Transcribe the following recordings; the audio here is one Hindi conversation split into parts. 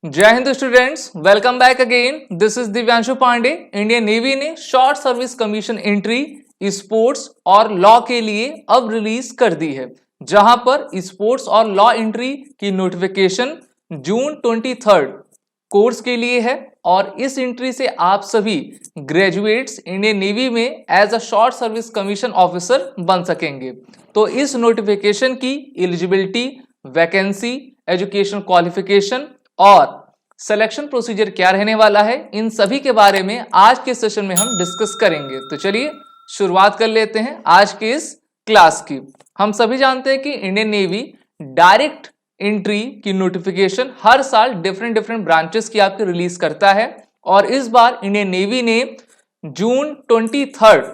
जय हिंद students, welcome back again. This is Divyanshu Pandey. Indian navy ने short service commission entry sports और लॉ के लिए अब रिलीज कर दी है, जहां पर स्पोर्ट्स और लॉ एंट्री की नोटिफिकेशन जून 23 कोर्स के लिए है और इस एंट्री से आप सभी ग्रेजुएट्स इंडियन नेवी में as a short service commission officer बन सकेंगे। तो इस नोटिफिकेशन की एलिजिबिलिटी, वैकेंसी, एजुकेशन क्वालिफिकेशन और सिलेक्शन प्रोसीजर क्या रहने वाला है, इन सभी के बारे में आज के सेशन में हम डिस्कस करेंगे। तो चलिए शुरुआत कर लेते हैं आज के इस क्लास की। हम सभी जानते हैं कि इंडियन नेवी डायरेक्ट एंट्री की नोटिफिकेशन हर साल डिफरेंट ब्रांचेस की आपके रिलीज करता है और इस बार इंडियन नेवी ने जून 23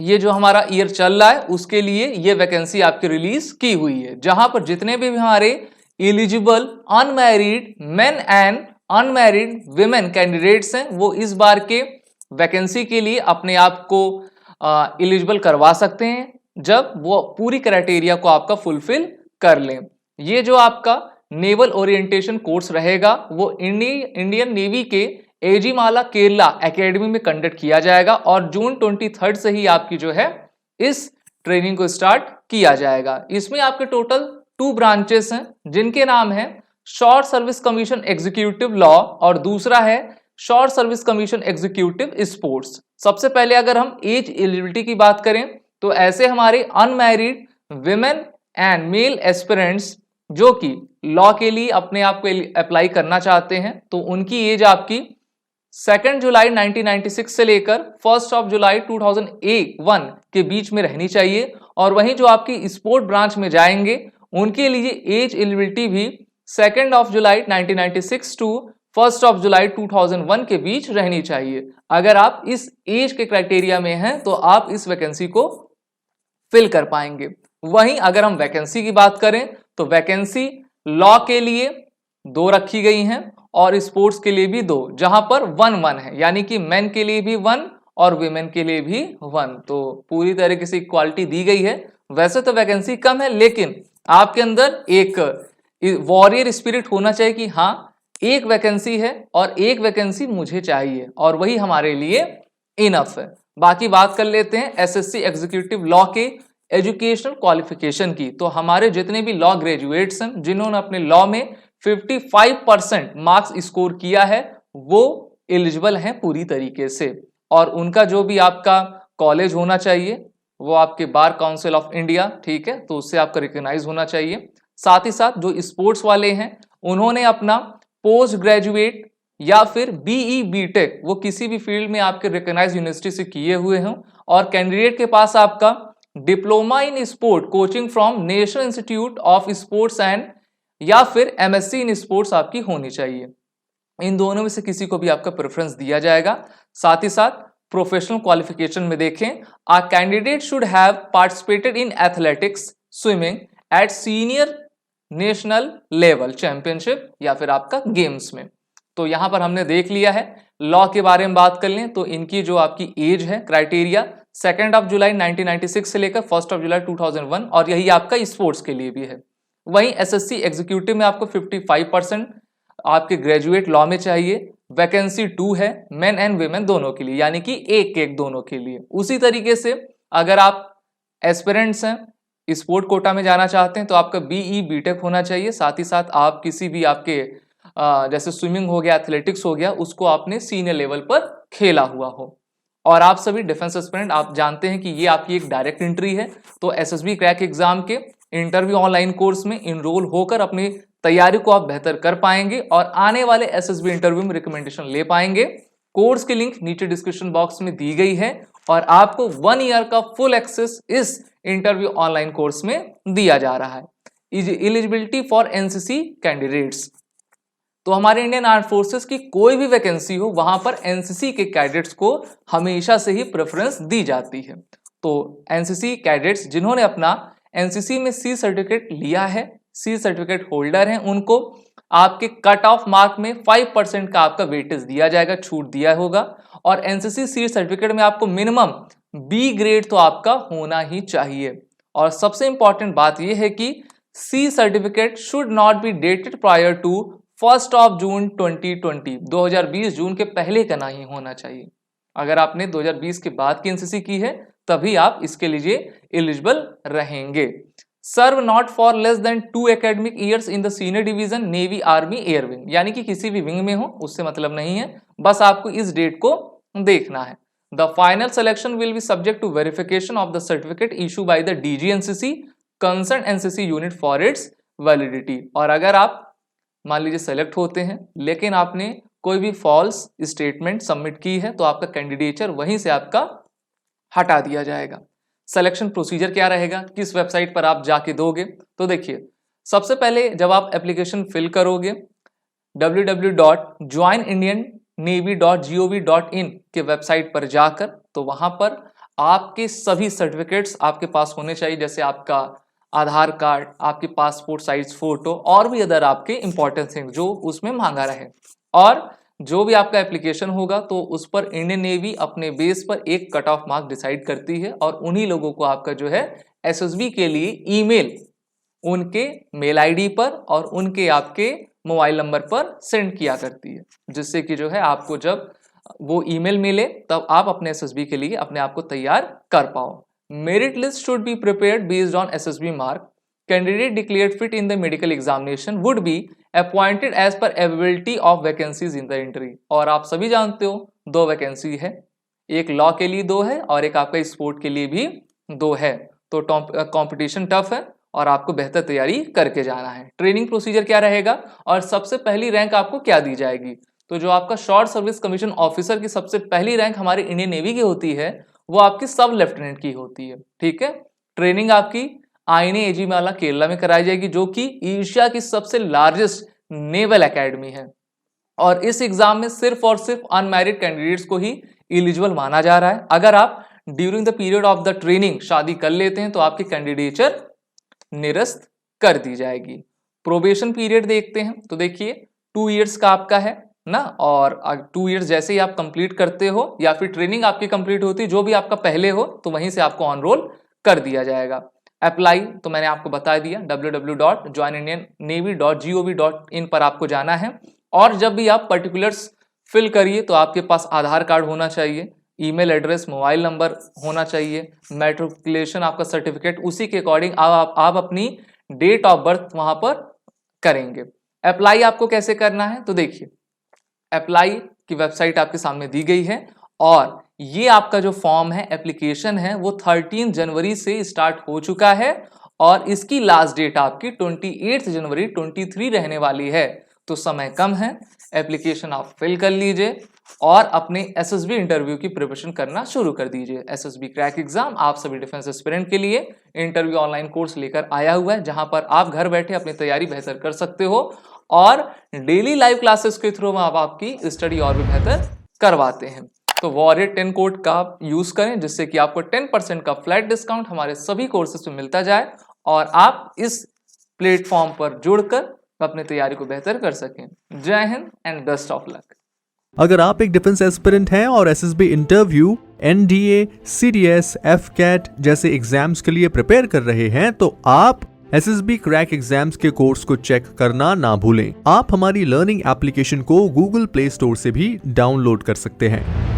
ये जो हमारा ईयर चल रहा है उसके लिए ये वैकेंसी आपकी रिलीज की हुई है, जहां पर जितने भी हमारे eligible unmarried main and unmarried women candidates हैं वो इस बार के वैकेंसी के लिए अपने आप को एलिजिबल करवा सकते हैं जब वो पूरी क्राइटेरिया को आपका फुलफिल कर लें। ये जो आपका नेवल ओरिएंटेशन कोर्स रहेगा वो इंडियन नेवी के एजीमाला केरला एकेडमी में कंडक्ट किया जाएगा और जून 23 से ही आपकी जो है इस ट्रेनिंग को स्टार्ट किया जाएगा। इसमें आपके टोटल 2 ब्रांचेस हैं जिनके नाम है short service commission executive law और दूसरा है short service commission executive sports. सबसे पहले अगर हम एज एलिजिबिलिटी की बात करें तो ऐसे हमारे unmarried women and male aspirants जो कि लॉ के लिए अपने आप को अप्लाई करना चाहते हैं तो उनकी एज आपकी 2 जुलाई 1996 से लेकर 1 जुलाई 2001 के बीच में रहनी चाहिए और वहीं जो आपकी स्पोर्ट ब्रांच में जाएंगे उनके लिए एज एलिजिबिलिटी भी 2 जुलाई 1996 टू 1 जुलाई 2001 के बीच रहनी चाहिए। अगर आप इस एज के क्राइटेरिया में हैं तो आप इस वैकेंसी को फिल कर पाएंगे। वहीं अगर हम वैकेंसी की बात करें तो वैकेंसी लॉ के लिए 2 रखी गई हैं और स्पोर्ट्स के लिए भी 2, जहां पर 1-1 है, यानी कि मेन के लिए भी 1 और विमेन के लिए भी 1। तो पूरी तरीके से इक्वालिटी दी गई है। वैसे तो वैकेंसी कम है लेकिन आपके अंदर एक वॉरियर स्पिरिट होना चाहिए कि हाँ एक वैकेंसी है और एक वैकेंसी मुझे चाहिए और वही हमारे लिए इनफ है। बाकी बात कर लेते हैं एसएससी एग्जीक्यूटिव लॉ के एजुकेशनल क्वालिफिकेशन की। तो हमारे जितने भी लॉ ग्रेजुएट्स हैं जिन्होंने अपने लॉ में 55% मार्क्स स्कोर किया है वो एलिजिबल हैं पूरी तरीके से और उनका जो भी आपका कॉलेज होना चाहिए वो आपके बार काउंसिल ऑफ इंडिया, ठीक है, तो उससे आपका रिकॉग्नाइज होना चाहिए। साथ ही साथ जो स्पोर्ट्स वाले हैं उन्होंने अपना पोस्ट ग्रेजुएट या फिर बीई बीटेक वो किसी भी फील्ड में आपके रिकॉग्नाइज यूनिवर्सिटी से किए हुए हों और कैंडिडेट के पास आपका diploma in sport coaching from national institute of sports and या फिर एमएससी इन स्पोर्ट्स आपकी होनी चाहिए। इन दोनों में से किसी को भी आपका प्रेफरेंस दिया जाएगा। साथ ही साथ प्रोफेशनल क्वालिफिकेशन में देखें, a candidate should have participated in athletics, swimming at senior national level championship या फिर आपका गेम्स में। तो यहां पर हमने देख लिया है। लॉ के बारे में बात कर लें तो इनकी जो आपकी एज है क्राइटेरिया 2 जुलाई 1996 से लेकर 1 जुलाई 2001 और यही आपका स्पोर्ट्स के लिए भी है। वहीं एसएससी एग्जीक्यूटिव में आपको 55% आपके ग्रेजुएट लॉ में चाहिए। वैकेंसी 2 है मेन एंड विमेन दोनों के लिए, यानी कि एक दोनों के लिए। उसी तरीके से अगर आप एस्पिरेंट्स हैं स्पोर्ट कोटा में जाना चाहते हैं तो आपका बीई बीटेक होना चाहिए। साथ ही साथ आप किसी भी आपके जैसे स्विमिंग हो गया, एथलेटिक्स हो गया, उसको आपने सीनियर लेवल पर खेला हुआ हो। और आप सभी डिफेंस एस्पिरेंट आप जानते हैं कि ये आपकी एक डायरेक्ट एंट्री है तो एसएसबी क्रैक एग्जाम के इंटरव्यू ऑनलाइन कोर्स में इनरोल होकर अपनी तैयारी को आप बेहतर कर पाएंगे और आने वाले एसएसबी इंटरव्यू में रिकमेंडेशन ले पाएंगे। कोर्स की लिंक नीचे डिस्क्रिप्शन बॉक्स में दी गई है और आपको 1 ईयर का फुल एक्सेस इस इंटरव्यू ऑनलाइन कोर्स में दिया जा रहा है। एलिजिबिलिटी फॉर एनसीसी कैंडिडेट्स, तो हमारे इंडियन आर्म फोर्सेस की कोई भी वैकेंसी हो वहां पर एनसीसी के कैडेट्स को हमेशा से ही प्रेफरेंस दी जाती है। तो एनसीसी कैडेट्स जिन्होंने अपना एनसीसी में सी सर्टिफिकेट लिया है, सी सर्टिफिकेट होल्डर हैं, उनको आपके कट ऑफ मार्क में 5% का आपका वेटेज दिया जाएगा, छूट दिया होगा। और एनसीसी सी सर्टिफिकेट में आपको मिनिमम बी ग्रेड तो आपका होना ही चाहिए। और सबसे इंपॉर्टेंट बात यह है कि C certificate should not be dated prior to 1 June 2020 June के पहले का नहीं होना चाहिए। अगर आपने 2020 के बाद की एनसीसी की है तभी आप इसके लिए एलिजिबल रहेंगे। Serve not for less than 2 academic years in the senior division navy army air wing, यानी कि किसी भी विंग में हो उससे मतलब नहीं है, बस आपको इस डेट को देखना है। The final selection will be subject to verification of the certificate issue by the DG NCC concern NCC unit for its validity. और अगर आप मान लीजिए सेलेक्ट होते हैं लेकिन आपने कोई भी फॉल्स स्टेटमेंट सबमिट की है तो आपका कैंडिडेचर वहीं से आपका हटा दिया जाएगा। सिलेक्शन प्रोसीजर क्या रहेगा, किस वेबसाइट पर आप जाके दोगे, तो देखिए सबसे पहले जब आप एप्लीकेशन फिल करोगे www.joinindiannavy.gov.in के वेबसाइट पर जाकर, तो वहां पर आपके सभी सर्टिफिकेट्स आपके पास होने चाहिए, जैसे आपका आधार कार्ड, आपके पासपोर्ट साइज फोटो और भी अदर आपके इंपॉर्टेंट थिंग जो उसमें मांगा रहे। और जो भी आपका एप्लीकेशन होगा तो उस पर इंडियन नेवी अपने बेस पर एक कट ऑफ मार्क डिसाइड करती है और उन्हीं लोगों को आपका जो है एसएसबी के लिए ईमेल उनके मेल आईडी पर और उनके आपके मोबाइल नंबर पर सेंड किया करती है, जिससे कि जो है आपको जब वो ईमेल मिले तब आप अपने एसएसबी के लिए अपने आप को तैयार कर पाओ। Merit list should be prepared based on SSB mark. Candidate declared fit in the medical examination would be appointed as per availability of vacancies in the entry. और आप सभी जानते हो 2 वैकेंसी है, एक लॉ के लिए 2 है और एक आपका स्पोर्ट के लिए भी 2 है, तो कंपटीशन टफ है और आपको बेहतर तैयारी करके जाना है। ट्रेनिंग प्रोसीजर क्या रहेगा और सबसे पहली रैंक आपको क्या दी जाएगी, तो जो आपका शॉर्ट सर्विस कमीशन ऑफिसर की सबसे पहली रैंक हमारे इंडियन नेवी की होती है वो आपकी सब लेफ्टिनेंट की होती है। ठीक है, ट्रेनिंग आपकी आईने एजीमाला केरला में कराई जाएगी जो कि एशिया की सबसे लार्जेस्ट नेवल एकेडमी है और इस एग्जाम में सिर्फ और सिर्फ अनमैरिड कैंडिडेट्स को ही एलिजिबल माना जा रहा है। अगर आप during the period of the training शादी कर लेते हैं तो आपकी कैंडिडेचर निरस्त कर दी जाएगी। प्रोबेशन पीरियड देखते हैं तो देखिए 2 इयर्स का आपका है ना, और 2 इयर्स जैसे ही आप कंप्लीट करते हो या फिर ट्रेनिंग आपकी कंप्लीट होती है जो भी आपका पहले हो तो वहीं से आपको ऑनरोल कर दिया जाएगा। अप्लाई तो मैंने आपको बता दिया, www.joinindiannavy.gov.in पर आपको जाना है और जब भी आप पर्टिकुलर्स फिल करिए तो आपके पास आधार कार्ड होना चाहिए, ईमेल एड्रेस, मोबाइल नंबर होना चाहिए, मैट्रिकुलेशन आपका सर्टिफिकेट, उसी के अकॉर्डिंग आप अपनी डेट ऑफ बर्थ वहां पर करेंगे। अप्लाई आपको कैसे करना है तो देखिए अप्लाई की वेबसाइट आपके सामने दी गई है और ये आपका जो फॉर्म है एप्लीकेशन है वो 13 जनवरी से स्टार्ट हो चुका है और इसकी लास्ट डेट आपकी 28 जनवरी 23 रहने वाली है, तो समय कम है। एप्लीकेशन आप फिल कर लीजिए और अपने एसएसबी इंटरव्यू की प्रिपरेशन करना शुरू कर दीजिए। एसएसबी क्रैक एग्जाम आप सभी डिफेंस एस्पिरेंट के लिए इंटरव्यू ऑनलाइन कोर्स लेकर आया हुआ है जहां पर आप घर बैठे अपनी तैयारी बेहतर कर सकते हो और डेली लाइव क्लासेस के थ्रू में आप आपकी स्टडी और भी बेहतर करवाते हैं। तो वॉरियर 10 कोड का आप यूज करें जिससे कि आपको 10% का फ्लैट डिस्काउंट हमारे सभी कोर्सेज में मिलता जाए और आप इस प्लेटफॉर्म पर जुड़कर अपनी तैयारी को बेहतर कर सकें। जय Hind and best of luck. अगर आप एक डिफेंस एस्पिरेंट हैं और SSB interview, NDA, CDS, AFCAT जैसे एग्जाम्स के लिए प्रिपेयर कर रहे हैं तो आप एसएसबी क्रैक एग्जाम्स के कोर्स को चेक करना ना भूलें। आप हमारी लर्निंग एप्लीकेशन को गूगल प्ले स्टोर से भी डाउनलोड कर सकते हैं।